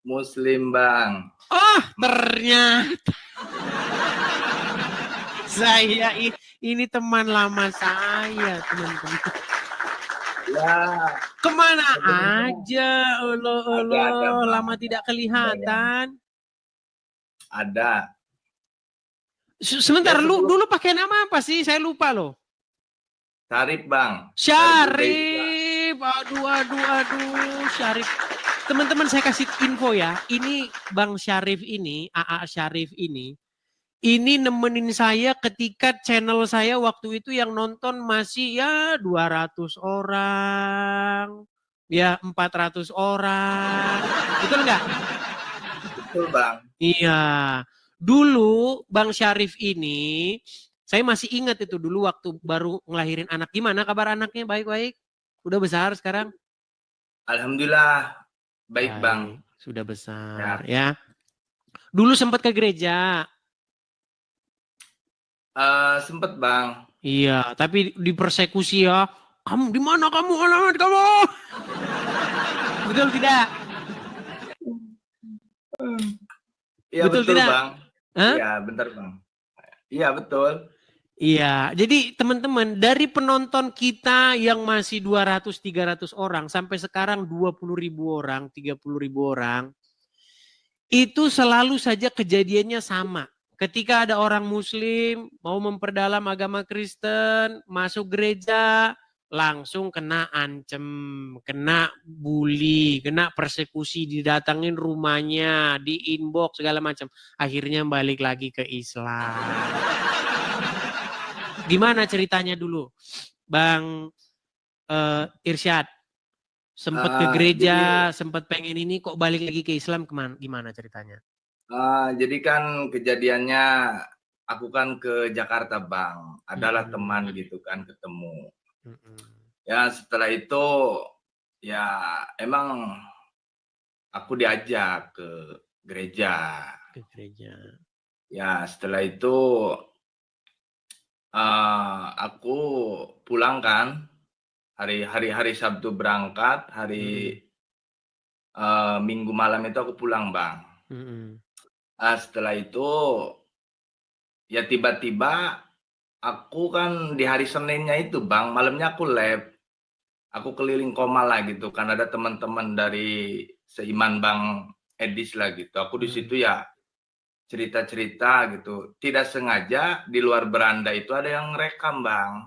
Muslim, Bang. Oh, ternyata saya ini teman lama saya, teman-teman. Ya. Kemana aja, Ada, Bang. lama tidak kelihatan. Ada. Sebentar, lu dulu pakai nama apa sih? Saya lupa loh. Syarif, Bang. Syarif. Aduh, Syarif. Teman-teman, saya kasih info ya. Ini Bang Syarif ini, AA Syarif ini nemenin saya ketika channel saya waktu itu yang nonton masih ya 200 orang. Ya 400 orang. Betul nggak? Betul, Bang. Iya. Dulu Bang Syarif ini, saya masih ingat itu dulu waktu baru ngelahirin anak. Gimana kabar anaknya? Baik-baik? Udah besar sekarang? Alhamdulillah. Baik, Bang. Sudah besar ya. Dulu sempat ke gereja. Sempet, Bang. Iya, tapi dipersekusi ya. Kamu di mana kamu? Alamat kamu. Betul tidak? Iya, betul tidak? Bang. Iya, bentar, Bang. Iya, betul. Iya, jadi teman-teman, dari penonton kita yang masih 200-300 orang, sampai sekarang 20.000 orang, 30.000 orang, itu selalu saja kejadiannya sama. Ketika ada orang muslim, mau memperdalam agama Kristen, masuk gereja, langsung kena ancem, kena bully, kena persekusi, didatangin rumahnya, di inbox, segala macam. Akhirnya balik lagi ke Islam. Gimana ceritanya dulu, Bang Irsyad? Sempat ke gereja, sempat pengen ini, kok balik lagi ke Islam, gimana ceritanya? Jadi kan kejadiannya, aku kan ke Jakarta, Bang. Adalah teman gitu kan, ketemu. Ya setelah itu, ya emang aku diajak ke gereja. Ya setelah itu, aku pulang kan. Hari Sabtu berangkat, hari Minggu malam itu aku pulang, Bang. Setelah itu, ya tiba-tiba aku kan di hari Seninnya itu, Bang, malamnya aku lab. Aku keliling koma lah gitu, kan ada teman-teman dari seiman Bang Edis lah gitu. Aku di situ ya cerita-cerita gitu. Tidak sengaja di luar beranda itu ada yang rekam, Bang.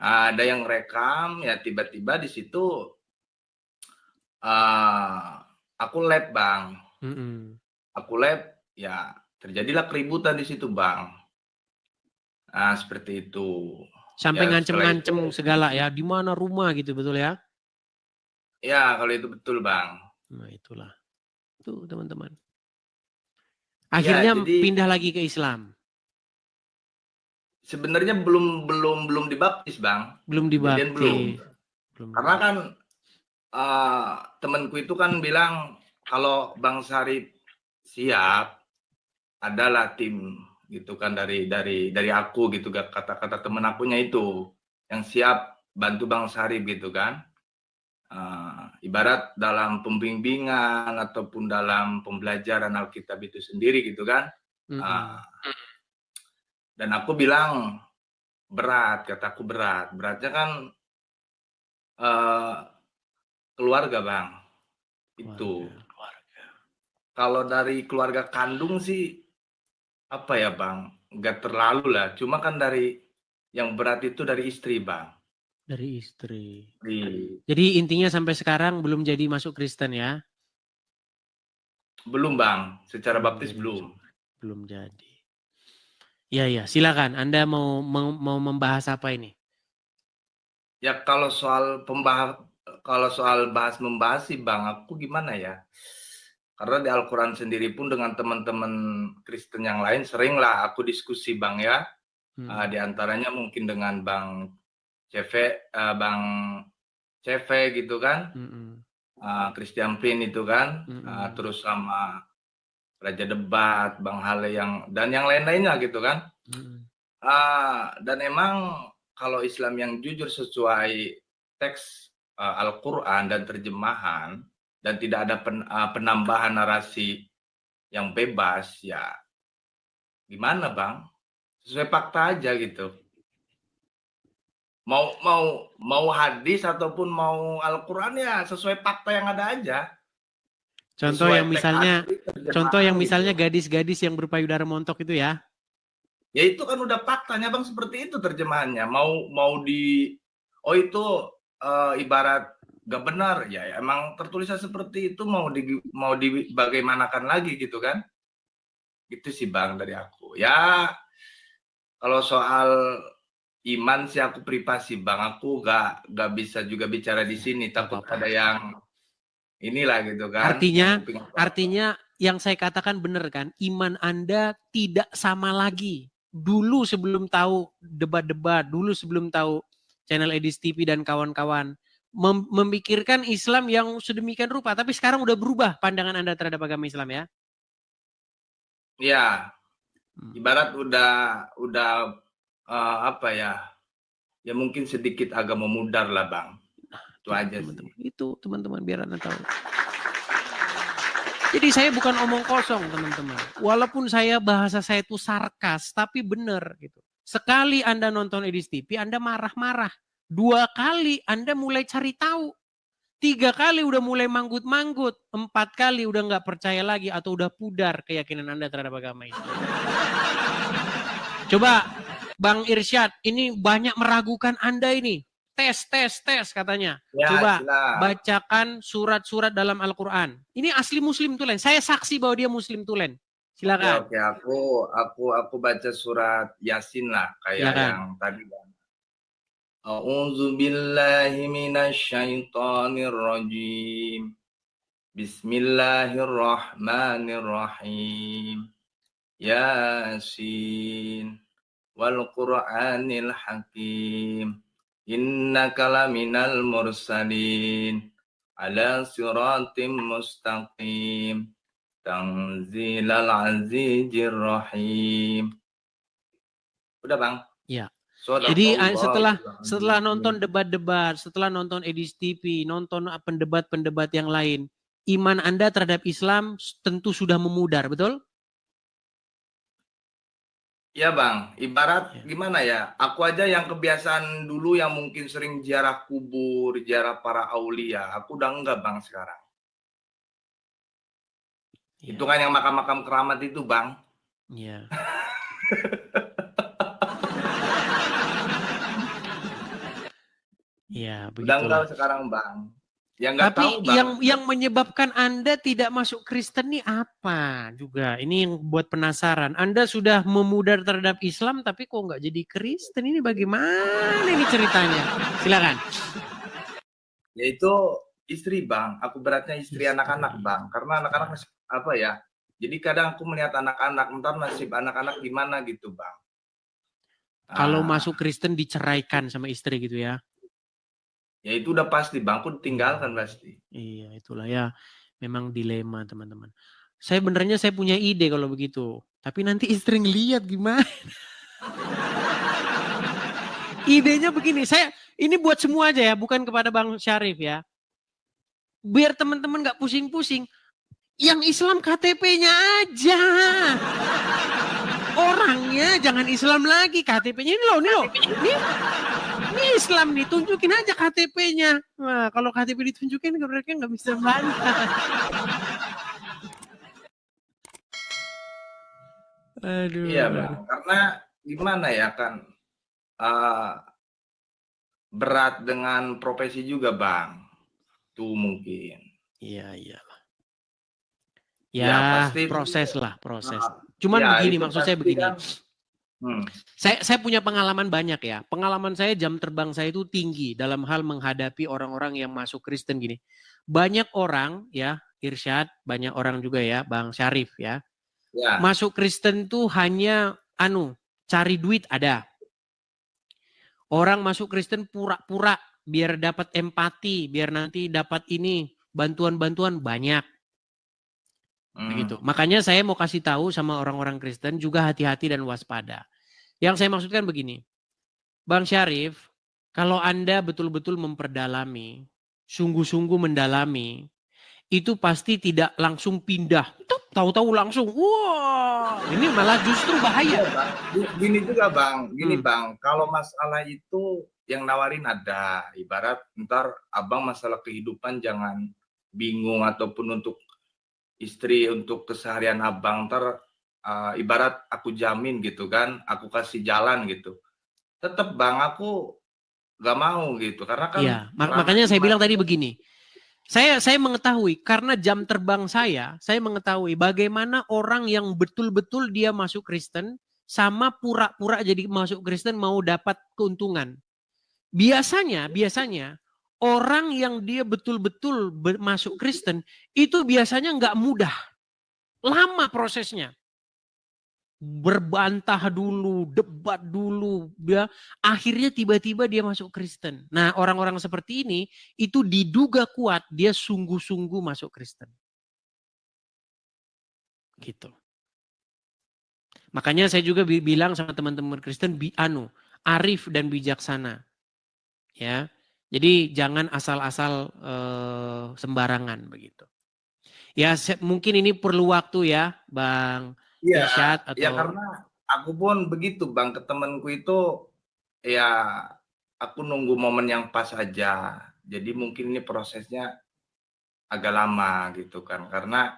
Ada yang rekam, ya tiba-tiba di situ aku lab, Bang. Aku lab, ya terjadilah keributan di situ, Bang. Nah, seperti itu. Sampai ya, ngancem-ngancem segala ya, di mana rumah gitu, betul ya? Ya, kalau itu betul, Bang. Nah, itulah. Tuh, teman-teman. Akhirnya ya, jadi, pindah lagi ke Islam. Sebenarnya belum dibaptis, Bang. Belum dibaptis. Karena kan temanku itu kan bilang kalau Bang Syarif siap, adalah tim gitu kan dari aku gitu, kata-kata temen akunya itu yang siap bantu Bang Syarif gitu kan. Ibarat dalam pembimbingan ataupun dalam pembelajaran Alkitab itu sendiri gitu kan. Dan aku bilang berat, kataku berat. Beratnya kan keluarga, Bang. Itu. Kalau dari keluarga kandung sih, apa ya, Bang? Nggak terlalu lah. Cuma kan dari yang berat itu dari istri, Bang. Dari istri. Jadi intinya sampai sekarang belum jadi masuk Kristen ya? Belum, Bang. Secara baptis belum. Belum jadi. Ya, silakan. Anda mau membahas apa ini? Ya kalau soal bahas membahas sih, Bang, aku gimana ya? Karena di Al-Quran sendiri pun dengan teman-teman Kristen yang lain seringlah aku diskusi, Bang ya. Di antaranya mungkin dengan Bang CV gitu kan. Christian Pin itu kan. Terus sama Raja Debat, Bang Hale dan yang lain-lainnya gitu kan. Dan emang kalau Islam yang jujur sesuai teks Al-Quran dan terjemahan, dan tidak ada penambahan narasi yang bebas, ya gimana Bang? Sesuai fakta aja gitu. Mau hadis ataupun mau Al-Quran ya sesuai fakta yang ada aja. Contoh Sesuai yang misalnya, gitu. gadis-gadis yang berpayudara montok itu ya. Ya itu kan udah faktanya Bang, seperti itu terjemahannya. Mau oh itu ibarat gak benar ya, emang tertulisnya seperti itu, mau dibagaimanakan lagi gitu kan. Itu sih Bang dari aku. Ya kalau soal iman sih aku privasi Bang, aku gak bisa juga bicara di sini, takut ada yang inilah gitu kan. Artinya yang saya katakan benar kan, iman Anda tidak sama lagi. Dulu sebelum tahu debat-debat, dulu sebelum tahu channel Edis TV dan kawan-kawan, memikirkan Islam yang sedemikian rupa, tapi sekarang udah berubah pandangan Anda terhadap agama Islam ya? Iya, ibarat udah apa ya, ya mungkin sedikit agak memudar lah Bang. Itu aja teman-teman. sih. Itu teman-teman biar Anda tahu. Jadi saya bukan omong kosong teman-teman. Walaupun bahasa saya itu sarkas, tapi benar gitu. Sekali Anda nonton Edis TV, Anda marah-marah. 2 kali Anda mulai cari tahu. 3 kali udah mulai manggut-manggut. 4 kali udah nggak percaya lagi atau udah pudar keyakinan Anda terhadap agama Islam. Coba Bang Irsyad, ini banyak meragukan Anda ini. Tes katanya. Ya, coba silah. Bacakan surat-surat dalam Al-Quran. Ini asli Muslim tulen. Saya saksi bahwa dia Muslim tulen. Silakan. Oke, aku baca surat Yasin lah kayak silakan. Yang tadi. A'udzu billahi minasyaitonir rajim. Bismillahirrahmanirrahim. Yasin wal Qur'anil Hakim. Innaka laminal mursalin ala siratim mustaqim. Tanzilal azizir rahim. Udah Bang. Ya. Jadi setelah nonton debat-debat, setelah nonton Edis TV, nonton pendebat-pendebat yang lain, iman Anda terhadap Islam tentu sudah memudar, betul? Ya Bang, ibarat gimana ya, aku aja yang kebiasaan dulu yang mungkin sering ziarah kubur, ziarah para aulia, aku udah enggak Bang sekarang. Ya. Itu kan yang makam-makam keramat itu Bang. Iya. Ya, udah enggak sekarang Bang. Tapi yang menyebabkan Anda tidak masuk Kristen nih apa juga? Ini yang buat penasaran. Anda sudah memudar terhadap Islam tapi kok nggak jadi Kristen? Ini bagaimana ini ceritanya? Silakan. Yaitu istri Bang. Aku beratnya istri anak-anak Bang. Karena anak-anak apa ya? Jadi kadang aku melihat anak-anak, entar nasib anak-anak gimana gitu Bang. Kalau masuk Kristen diceraikan sama istri gitu ya? Ya itu udah pasti Bang, aku tinggalkan pasti. Iya itulah ya, memang dilema teman-teman. Saya punya ide kalau begitu, tapi nanti istri ngeliat gimana? Idenya begini, ini buat semua aja ya, bukan kepada Bang Syarif ya. Biar teman-teman gak pusing-pusing, yang Islam KTP-nya aja. Orangnya jangan Islam lagi, KTP-nya ini loh. Ini Islam nih, tunjukin aja KTP-nya. Nah, kalau KTP ditunjukin mereka nggak bisa bantah. Aduh. Iya Bang, karena gimana ya kan, berat dengan profesi juga Bang. Tuh mungkin. Iya. Ya pasti proses. Cuman ya, begini, maksud saya begini. Kan, Saya punya pengalaman banyak ya. Pengalaman saya, jam terbang saya itu tinggi dalam hal menghadapi orang-orang yang masuk Kristen gini. Banyak orang ya, Irsyad, banyak orang juga ya, Bang Syarif ya. Masuk Kristen tuh hanya cari duit ada. Orang masuk Kristen pura-pura biar dapat empati, biar nanti dapat ini bantuan-bantuan banyak. Begitu. Makanya saya mau kasih tahu sama orang-orang Kristen juga hati-hati dan waspada. Yang saya maksudkan begini, Bang Syarif, kalau Anda betul-betul memperdalami, sungguh-sungguh mendalami, itu pasti tidak langsung pindah. Tahu-tahu langsung, wah, ini malah justru bahaya. Gini juga Bang, Bang, kalau masalah itu yang nawarin ada, ibarat ntar abang masalah kehidupan jangan bingung ataupun untuk istri, untuk keseharian abang ntar ibarat aku jamin gitu kan, aku kasih jalan gitu. Tetap Bang, aku gak mau gitu, karena kan Iya, makanya saya bilang tadi begini. Saya mengetahui karena jam terbang saya mengetahui bagaimana orang yang betul-betul dia masuk Kristen sama pura-pura jadi masuk Kristen mau dapat keuntungan. Biasanya orang yang dia betul-betul masuk Kristen itu biasanya nggak mudah, lama prosesnya. Berbantah dulu, debat dulu, dia akhirnya tiba-tiba dia masuk Kristen. Nah, orang-orang seperti ini itu diduga kuat dia sungguh-sungguh masuk Kristen. Gitu. Makanya saya juga bilang sama teman-teman Kristen arif dan bijaksana. Ya. Jadi jangan asal-asal sembarangan begitu. Ya, mungkin ini perlu waktu ya, Bang. Iya, Irsyad atau ya karena aku pun begitu Bang, ke temanku itu ya aku nunggu momen yang pas aja. Jadi mungkin ini prosesnya agak lama gitu kan. Karena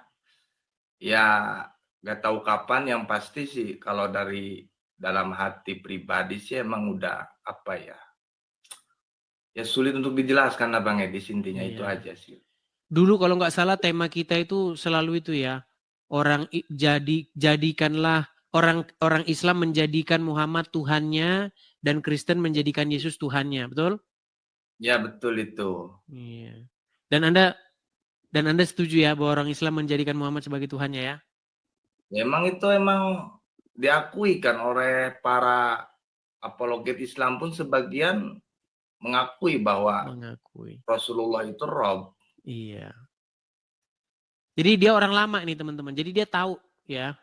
ya nggak tahu kapan, yang pasti sih kalau dari dalam hati pribadi sih emang udah apa ya. Ya sulit untuk dijelaskan Abang Edis, intinya itu aja sih. Dulu kalau nggak salah tema kita itu selalu itu ya. Jadikanlah orang Islam menjadikan Muhammad Tuhannya dan Kristen menjadikan Yesus Tuhannya, betul? Ya betul itu. Iya. Dan Anda setuju ya bahwa orang Islam menjadikan Muhammad sebagai Tuhannya ya? Memang itu emang diakui kan oleh para apologet Islam pun sebagian mengakui bahwa Rasulullah itu Rob. Iya. Jadi dia orang lama nih teman-teman. Jadi dia tahu ya.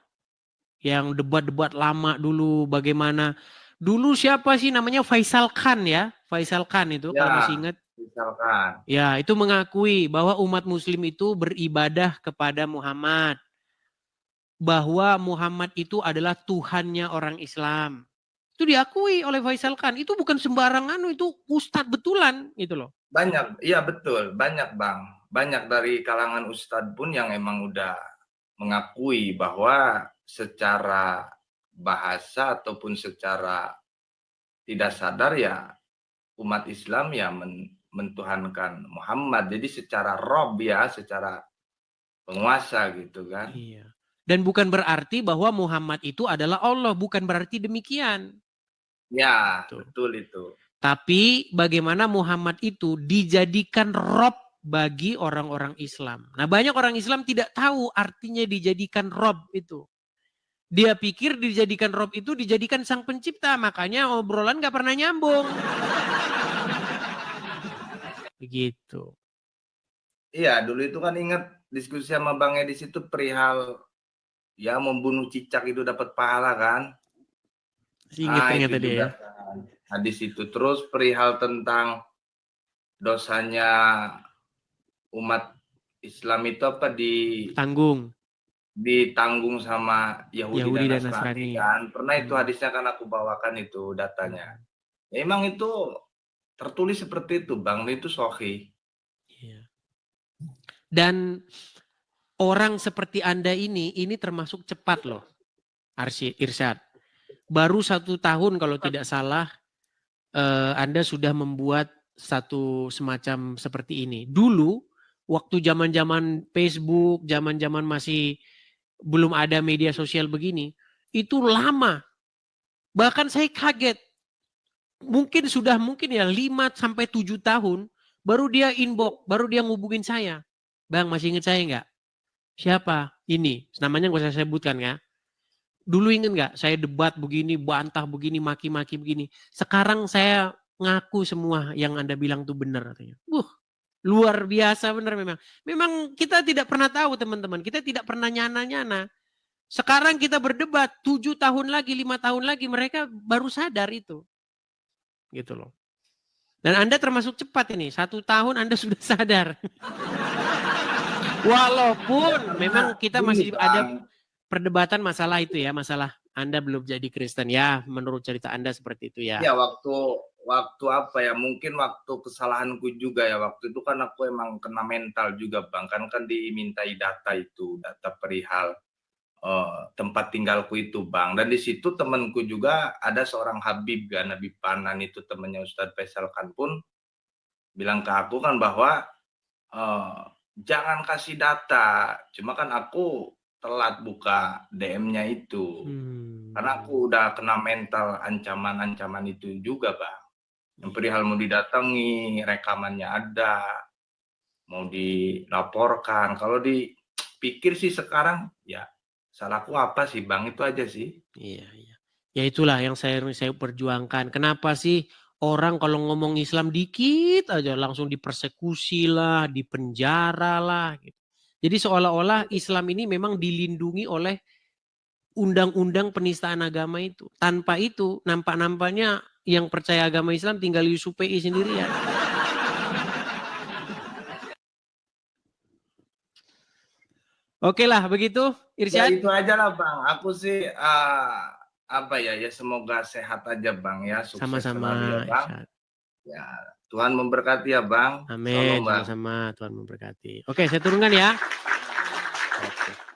Yang debat-debat lama dulu bagaimana. Dulu siapa sih namanya Faisal Khan ya. Faisal Khan itu Ya, kalau masih ingat. Faisal Khan. Ya itu mengakui bahwa umat muslim itu beribadah kepada Muhammad. Bahwa Muhammad itu adalah Tuhannya orang Islam. Itu diakui oleh Faisal Khan. Itu bukan sembarangan, itu ustadz betulan gitu loh. Banyak, iya betul. Banyak Bang. Banyak dari kalangan ustadz pun yang emang udah mengakui bahwa secara bahasa ataupun secara tidak sadar ya umat Islam ya mentuhankan Muhammad. Jadi secara Rob ya, secara penguasa gitu kan. Iya. Dan bukan berarti bahwa Muhammad itu adalah Allah. Bukan berarti demikian. Ya, betul itu. Tapi bagaimana Muhammad itu dijadikan Rob bagi orang-orang Islam. Nah banyak orang Islam tidak tahu artinya dijadikan Rob itu. Dia pikir dijadikan Rob itu dijadikan sang pencipta. Makanya obrolan gak pernah nyambung. Begitu. Iya, dulu itu kan ingat diskusi sama Bang Edis itu perihal ya membunuh cicak itu dapat pahala kan. Ingat ternyata dia ya. Hadis itu. Terus perihal tentang dosanya umat Islam itu apa ditanggung sama Yahudi dan Nasrani kan. Pernah itu hadisnya kan aku bawakan itu datanya. Ya, emang itu tertulis seperti itu Bang, itu sahih. Iya. Dan orang seperti Anda ini termasuk cepat loh, Irsyad. Baru 1 tahun kalau tidak salah, Anda sudah membuat satu semacam seperti ini. Dulu, waktu zaman-zaman Facebook, zaman-zaman masih belum ada media sosial begini, itu lama. Bahkan saya kaget. Mungkin ya 5-7 tahun, baru dia inbox, baru dia ngubungin saya. Bang, masih ingat saya nggak? Siapa? Ini, namanya nggak usah sebutkan ya. Dulu ingat nggak? Saya debat begini, bantah begini, maki-maki begini. Sekarang saya ngaku semua yang Anda bilang tuh benar. Luar biasa benar memang. Memang kita tidak pernah tahu teman-teman. Kita tidak pernah nyana-nyana. Sekarang kita berdebat 7 tahun lagi, 5 tahun lagi mereka baru sadar itu. Gitu loh. Dan Anda termasuk cepat ini. 1 tahun Anda sudah sadar. Walaupun memang kita masih Bang. ada perdebatan masalah itu ya, masalah Anda belum jadi Kristen ya, menurut cerita Anda seperti itu ya. Ya waktu apa ya, mungkin waktu kesalahanku juga ya, waktu itu kan aku emang kena mental juga Bang, kan dimintai data perihal tempat tinggalku itu Bang, dan di situ temanku juga ada seorang Habib kan, Habib Panan itu temannya Ustadz Faisal kan pun bilang ke aku kan bahwa jangan kasih data, cuma kan aku telat buka DM-nya itu. Karena aku udah kena mental ancaman-ancaman itu juga, Bang. Yang perihal mau didatangi, rekamannya ada, mau dilaporkan. Kalau dipikir sih sekarang, ya salahku apa sih, Bang? Itu aja sih. Iya, iya. Ya itulah yang saya perjuangkan. Kenapa sih orang kalau ngomong Islam dikit aja langsung dipersekusi lah, dipenjara lah. Gitu. Jadi seolah-olah Islam ini memang dilindungi oleh undang-undang penistaan agama itu. Tanpa itu nampak-nampaknya yang percaya agama Islam tinggal Yusuf PI sendirian. Oke lah begitu Irsyad. Ya itu aja lah Bang. Aku sih apa ya semoga sehat aja Bang ya, sukses Sama-sama selalu ya Bang. Irsyad. Ya Tuhan memberkati ya Bang. Amin, sama-sama Tuhan memberkati. Oke, saya turunkan ya.